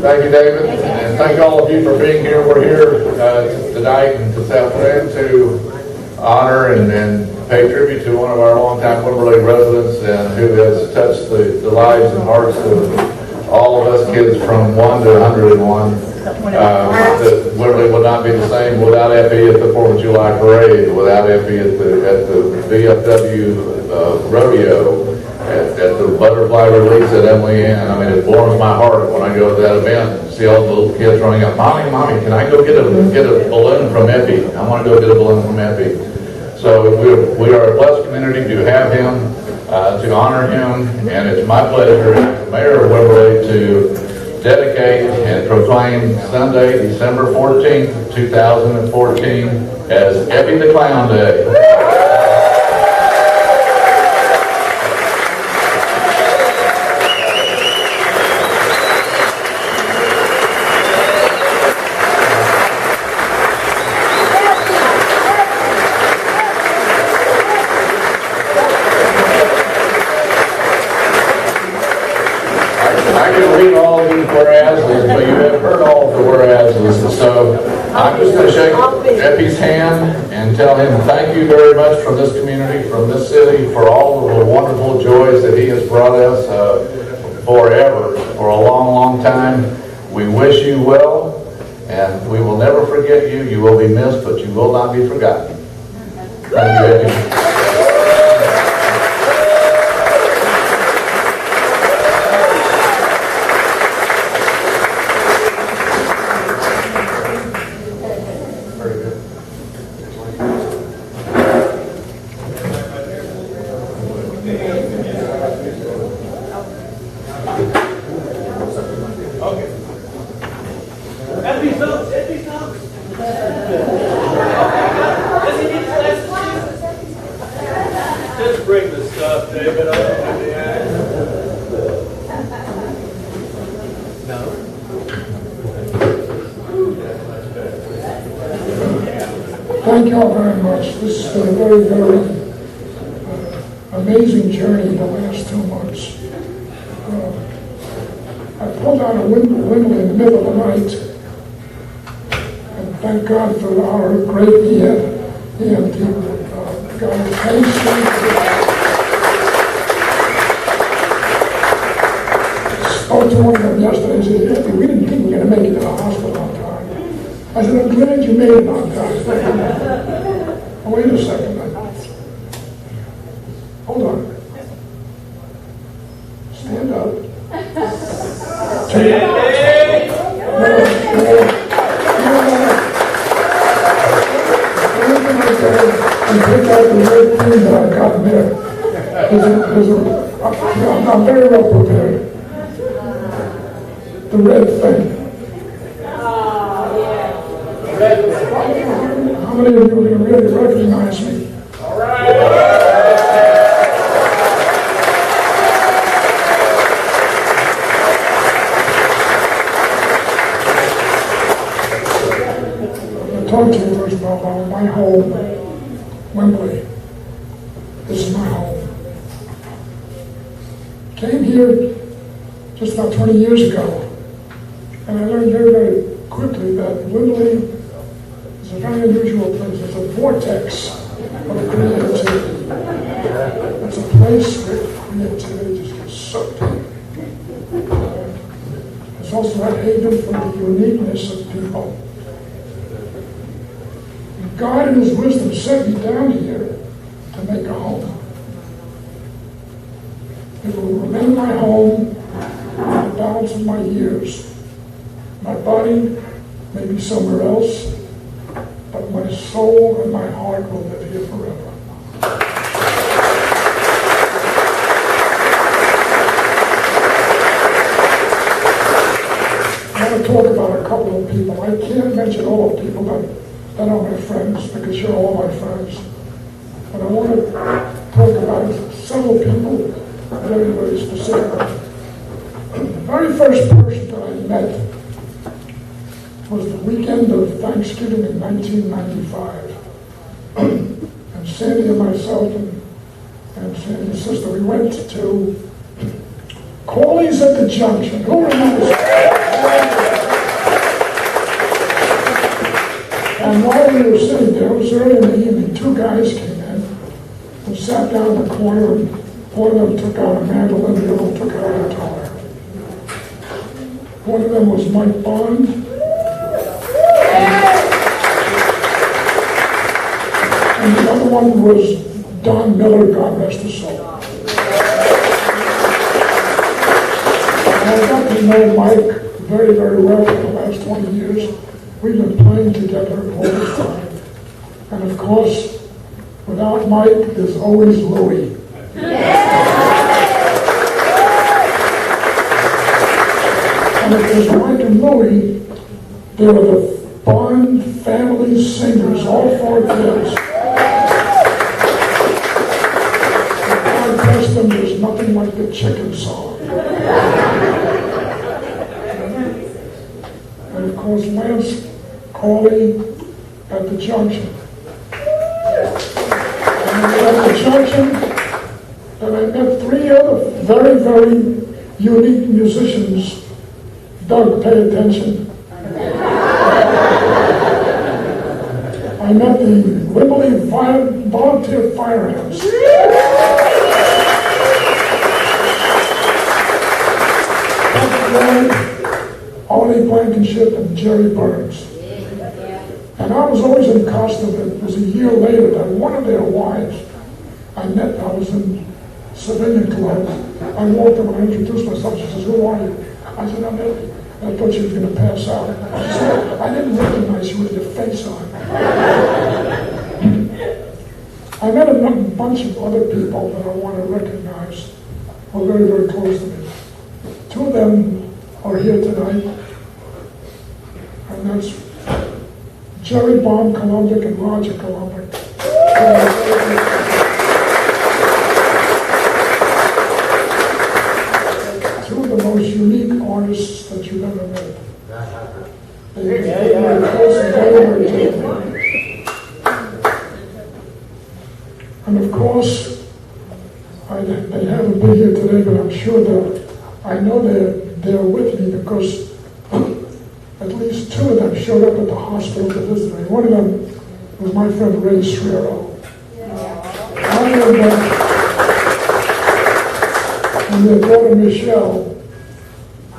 Thank you, David, and thank all of you for being here. We're here tonight and this afternoon to honor and pay tribute to one of our longtime Wimberley residents and who has touched the lives and hearts of all of us kids from 1 to 101. That Wimberley would not be the same without Effie at the 4th of July parade, without Effie at the VFW rodeo, at the butterfly release at Emily Ann. I mean, it warms my heart when I go to that event and see all the little kids running up, Mommy, can I go get a balloon from Effie? I want to go get a balloon from Effie. So we are a blessed community to have him, to honor him, and it's my pleasure as the mayor of Wimberley to dedicate and proclaim Sunday, December 14th, 2014 as Effie the Clown Day. But you have heard all of the whereases, so I'm just going to shake Effie's hand and tell him thank you very much from this community, from this city, for all of the wonderful joys that he has brought us forever, for a long, long time. We wish you well, and we will never forget you. You will be missed, but you will not be forgotten. Thank you, Effie. Just bring the stuff, David. Thank you all very much. This has been a very, very amazing journey the last 2 months. I pulled out a Wimberley in the middle of the night, and thank God for our great EMT guy, Epstein. Spoke to one of them yesterday and said, we didn't think we were going to make it to the hospital on time. I said, I'm glad you made it on time. Oh, wait a second. Hold on. Stand up. And pick out the red thing that I got there. I'm very well prepared. The red thing. How many of you are going to really recognize me? All right. Talk to you first about my home, Wimberley. This is my home. Came here just about 20 years ago, and I learned very, very quickly that Wimberley is a very unusual place. It's a vortex of creativity. It's a place where creativity just gets sucked in. It's also a haven for the uniqueness of people. God in His wisdom sent me down here to make a home. It will remain my home for the balance of my years. My body may be somewhere else, but my soul and my heart will live here forever. I want to talk about a couple of people. I can't mention all the people that are my friends, because you're all my friends. But I want to talk about several people, very, very specific. The very first person that I met was the weekend of Thanksgiving in 1995. And Sandy and myself and Sandy's sister, we went to Corley's at the Junction. Who remembers that? guys came in, and sat down in the corner, and one of them took out a mandolin, the other one took out a guitar. One of them was Mike Bond. And the other one was Don Miller, God rest his soul. And I got to know Mike very, very well for the last 20 years. We've been playing together all this time. And of course, without Mike, there's always Louie. And if there's Mike and Louie, they are the Bond family singers, all four kids. God bless them, there's nothing like the chicken song. And of course, Lance Corley at the Junction. And at the Junction, and I met three other very, very unique musicians. Doug, pay attention. I met the Wimberley Volunteer Fire Ants. Ollie Blankenship and Jerry Burns. And I was always in costume. It was a year later that one of their wives I met. I was in civilian clothes. I walked up and I introduced myself. She says, "Who are you?" I said, "I'm Eddie." I thought she was going to pass out. She said, "I didn't recognize you with your face on." I met a bunch of other people that I want to recognize who are very, very close to me. Two of them are here tonight, and that's Jerry Baum Kolumbic and Roger Kolumbic. Two of the most unique artists that you've ever met. And of course, they haven't been here today, but I'm sure that I know they're with me because at least two of them showed up at the hospital to visit me. One of them was my friend Ray Schroeder. And their daughter Michelle.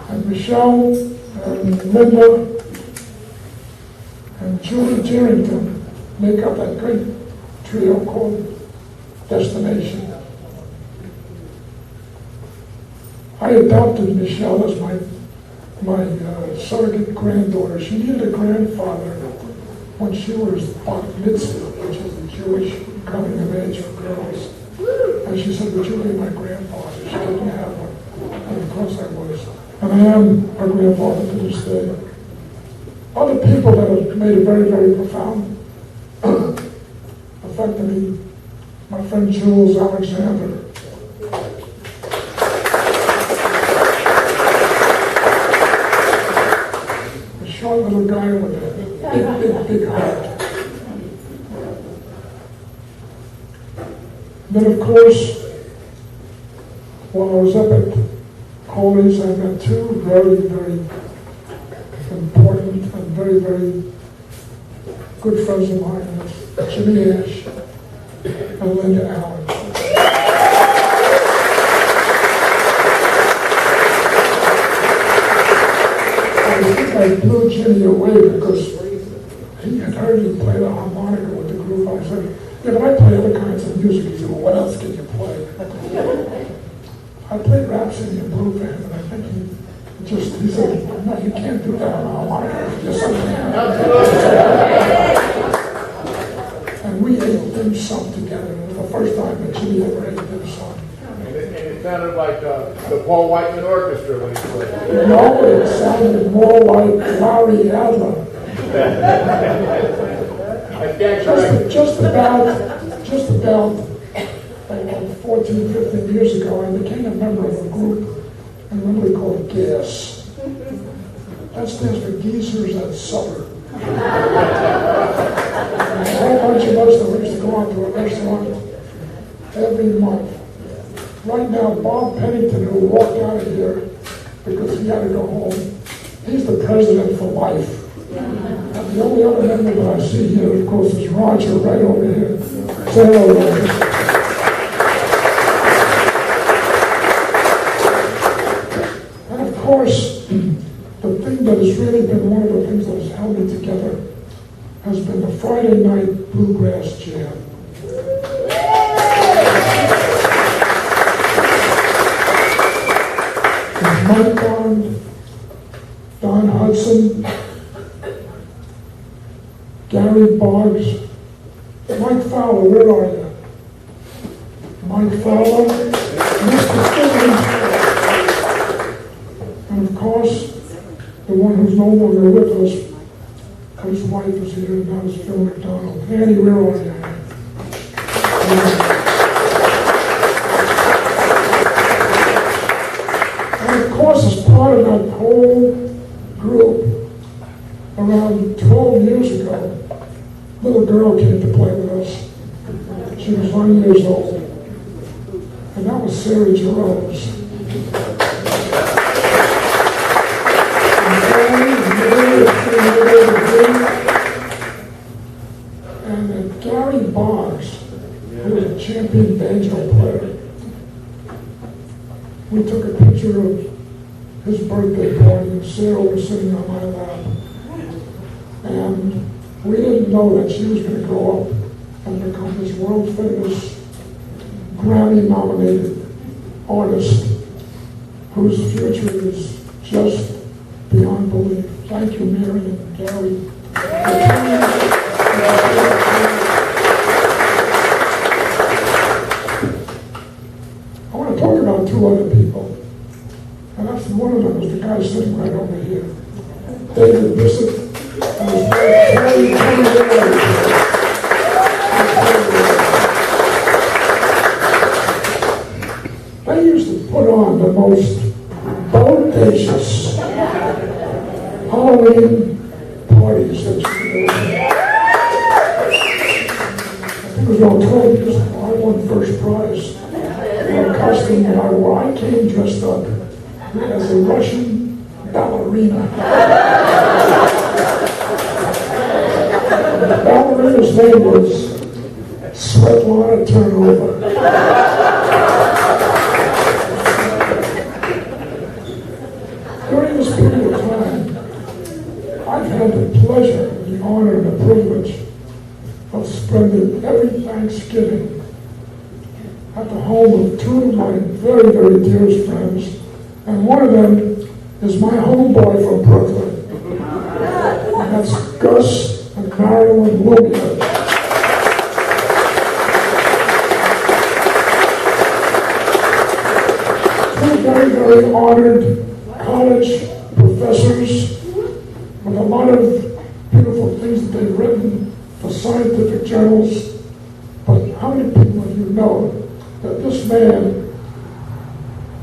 And Michelle and Linda and Julie Jerrington make up that great trio called Destination. I adopted Michelle as my surrogate granddaughter. She needed a grandfather when she was bat mitzvah, which is a Jewish coming of age for girls. And she said, "Would you be my grandfather?" She didn't have one. And of course I was. And I am her grandfather to this day. Other people that have made a very, very profound effect on me, my friend Jules Alexander. A short little guy with a big heart. Then of course, while I was up at Coley's, I met two very, very important and very, very good friends of mine, Jimmy Ash and Linda Allen. I think I blew Jimmy away because he had heard me play the harmonica with the group. I said, "Yeah, but I play other kinds of music." He said, "Well, what else can you play?" I played Rhapsody in Blue for him, and I think he said, "No, you can't do that on a harmonica." Yes, I can. And we ate dim sum together. It was the first time that Jimmy ever ate dim sum. And it sounded like the Paul Whiteman Orchestra when he played. No, it sounded more like Larry Adler. Just about 14, 15 years ago, I became a member of a group in Wimberley called GAS. That stands for Geezers at Supper. And a whole bunch of us that used to go out to a restaurant every month. Right now, Bob Pennington, who walked out of here because he had to go home, he's the president for life. And the only other member that I see here, of course, is Roger right over here. Say hello, Marcus. And of course, the thing that has really been one of the things that has held me together has been the Friday night bluegrass jam. Mike Bond, Don Hudson, Gary Boggs, Mike Fowler, where are you? Mike Fowler, Mr. Stevens, and of course, the one who's no longer with us, his wife is here, and that is Phil McDonald. Annie, where are you? And of course, as part of that whole group, around 12 years ago, a little girl came to play with us. She was 1 year old, and that was Sarah Jerose. And Gary Boggs, who was a champion banjo player, we took a picture of his birthday party, and Sarah was sitting on my lap. And we didn't know that she was going to grow up and become this world-famous, Grammy-nominated artist whose future is just beyond belief. Thank you, Mary and Gary. I want to talk about two other people. And that's one of them is the guy sitting right over here. David Bissett and his wife, Terry. They used to put on the most bodacious Halloween parties that you know. I think it was around 12 years ago. I won first prize for a costume that I wore. I came dressed up as a Russian ballerina. The ballerina's name was Svetlana Turnover. During this period of time, I've had the pleasure, the honor, and the privilege of spending every Thanksgiving at the home of two of my very, very dearest friends, and one of them is my homeboy from Brooklyn, and that's Gus and Marilyn Lumia. Two very, very honored college professors with a lot of beautiful things that they've written for scientific journals. But how many people of you know that this man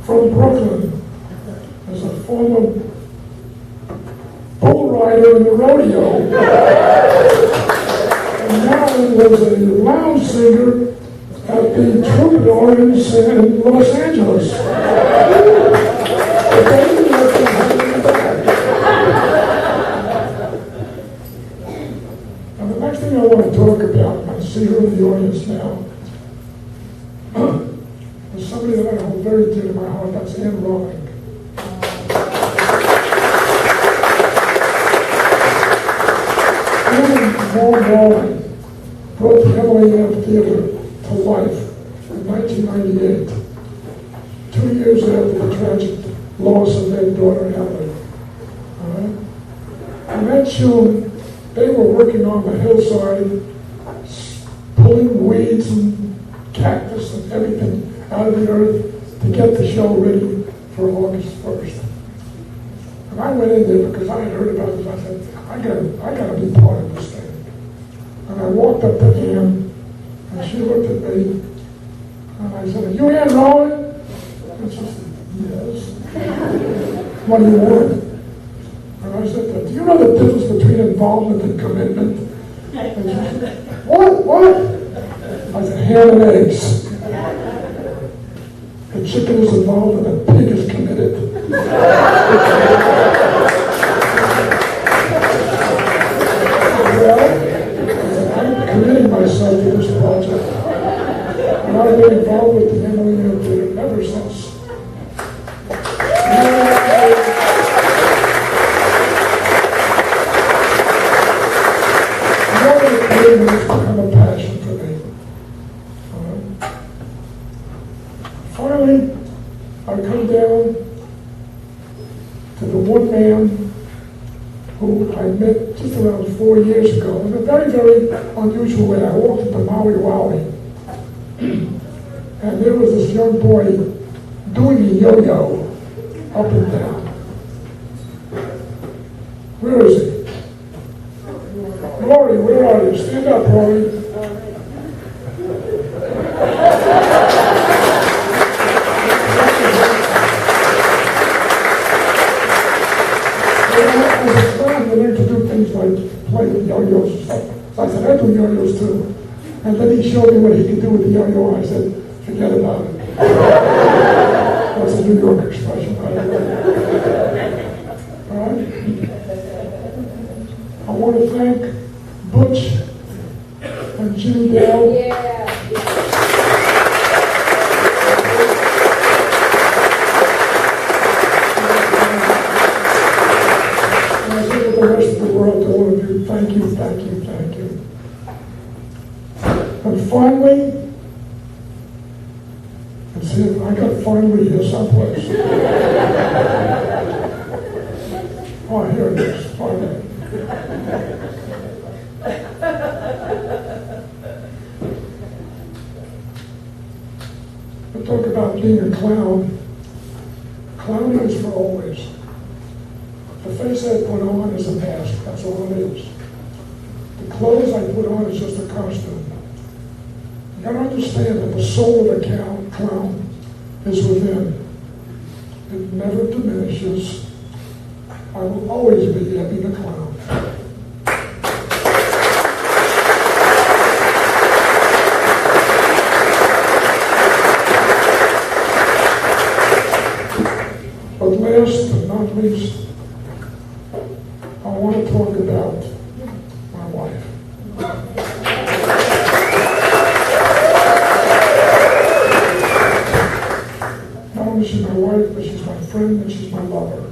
from Brooklyn is a former bull rider in the rodeo, and now was a lounge singer at the Troubadour in Los Angeles. But they didn't let them have him back. And the next thing I want to talk about, I see her in the audience now, is somebody that I hold very dear to my heart. That's Anne Rowling. Anne Rowling brought the LA Theater to life in 1998, 2 years after the tragic loss of their daughter Helen. And that tune, they were working on the hillside, pulling weeds and cactus and everything out of the earth to get the show ready for August 1st. And I went in there because I had heard about this. I said, I gotta be part of this thing. And I walked up to Anne, and she looked at me, and I said, "Are you Anne Rowling?" And she said, "Yes." "What do you want?" And I said, "Do you know the difference between involvement and commitment?" And she said, What? I said, "Ham and eggs. The chicken is involved and the pig is committed." Well, I'm committing myself to this project. living has become a passion for me. Finally, I come down to the one man who I met just around 4 years ago in a very, very unusual way. I walked into Maui Wowie, and there was this young boy doing a yo-yo up and down. Where is he? Rory, where are you? Stand up, Rory. I learned to do things like play with yo-yos and stuff. So I said, I do yo-yos too. And then he showed me what he could do with the yo-yo, and I said, forget about it. That's a New York expression, by the way. All right? I want to thank Butch and Jimmy Dale. The rest of the world, to all of you, thank you, thank you, thank you. And finally, let's see if I got finally here someplace. Oh, here it is, finally. I talk about being a clown. Clown is for always. The face I put on is a mask, that's all it is. The clothes I put on is just a costume. You gotta understand that the soul of a clown is within. It never diminishes. I will always be Eppie the Clown. But last but not least, I want to talk about my wife. Not only is she my wife, but she's my friend and she's my lover.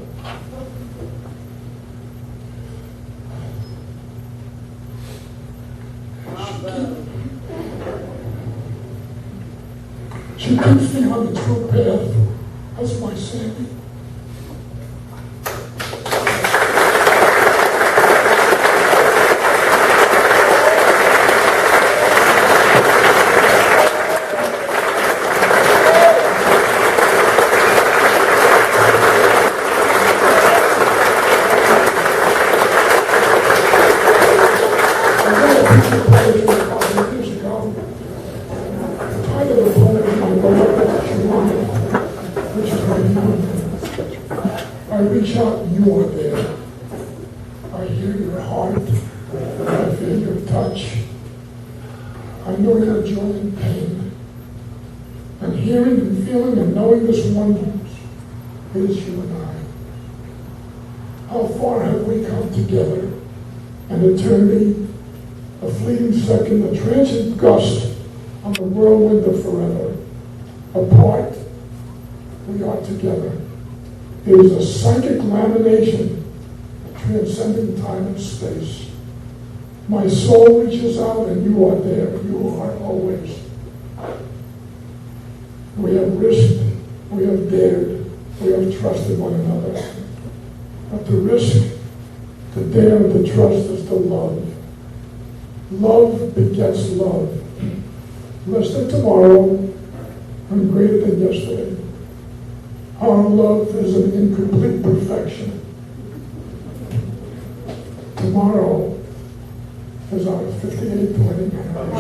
She keeps me on the true path. That's my Sandy. I reach out and you are there. I hear your heart. I feel your touch. I know your joy and pain. And hearing and feeling and knowing this oneness is you and I. How far have we come together? An eternity, a fleeting second, a transient gust on the whirlwind of forever. Apart, we are together. It is a psychic lamination transcending time and space. My soul reaches out and you are there. You are always. We have risked, we have dared, we have trusted one another. But to risk, to dare, and to trust is to love. Love begets love. Less than tomorrow and greater than yesterday. Our love is an incomplete perfection. Tomorrow is our 58th wedding anniversary.